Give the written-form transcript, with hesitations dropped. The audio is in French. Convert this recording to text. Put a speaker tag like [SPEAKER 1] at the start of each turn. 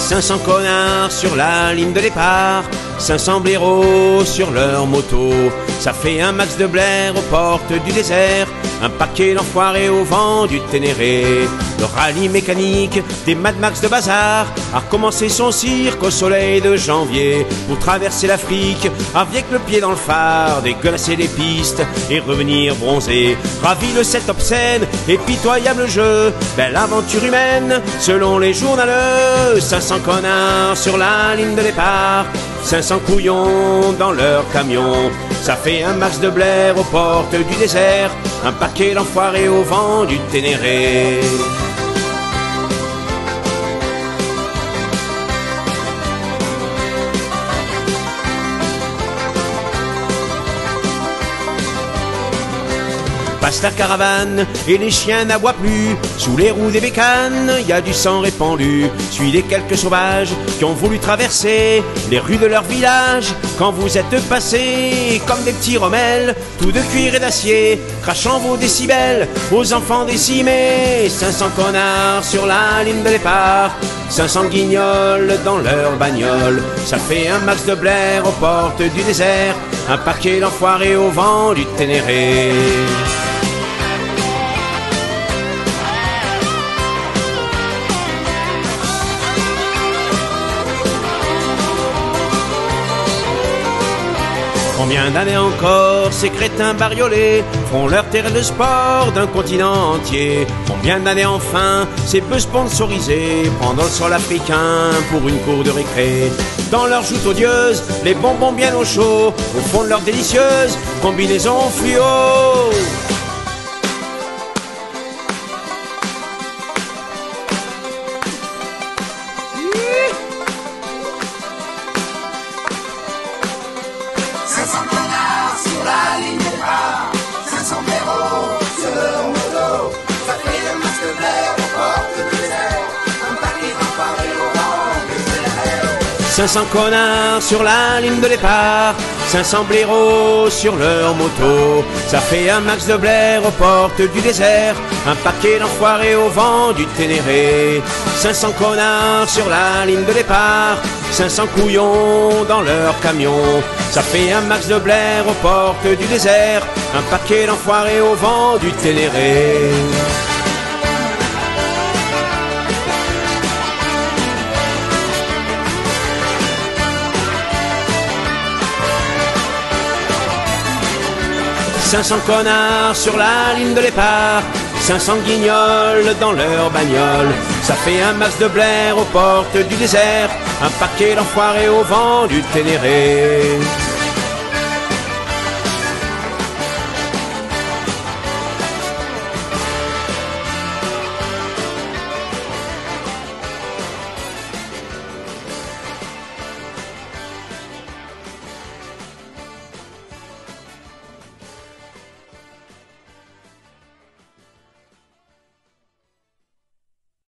[SPEAKER 1] «500 connards sur la ligne de départ, 500 blaireaux sur leur moto, ça fait un max de Blair aux portes du désert, un paquet d'enfoirés au vent du Ténéré. Le rallye mécanique des Mad Max de Bazar a recommencé son cirque au soleil de janvier pour traverser l'Afrique avec le pied dans le phare, dégueulasser les pistes et revenir bronzé. Ravi de cet obscène et pitoyable jeu, belle aventure humaine selon les journaleux. 500 connards sur la ligne de départ, 500 couillons dans leur camion, ça fait un max de Blair aux portes du désert, un paquet d'enfoirés au vent du Ténéré. Passe la caravane et les chiens n'aboient plus. Sous les roues des bécanes, y a du sang répandu. Suis les quelques sauvages qui ont voulu traverser les rues de leur village. Quand vous êtes passés comme des petits rommels, tout de cuir et d'acier, crachant vos décibels aux enfants décimés. 500 connards sur la ligne de départ, 500 guignols dans leur bagnole, ça fait un max de Blair aux portes du désert, un paquet d'enfoirés au vent du Ténéré. Combien d'années encore ces crétins bariolés font leur terrain de sport d'un continent entier? Combien d'années enfin ces bœufs sponsorisés pendant le sol africain pour une cour de récré? Dans leurs joutes odieuses, les bonbons bien au chaud, au fond de leur délicieuse combinaison fluo.
[SPEAKER 2] Ça fait un max de Blair aux portes du désert, un paquet d'enfoirés au vent du Ténéré.
[SPEAKER 1] 500 connards sur la ligne de départ, 500 blaireaux sur leur moto, ça fait un max de Blair aux portes du désert, un paquet d'enfoirés au vent du Ténéré. 500 connards sur la ligne de départ, 500 couillons dans leur camion, ça fait un max de Blair aux portes du désert, un paquet d'enfoirés au vent du Ténéré. « 500 connards sur la ligne de départ, 500 guignols dans leur bagnole, ça fait un max de Blair aux portes du désert, un paquet d'enfoirés au vent du Ténéré. »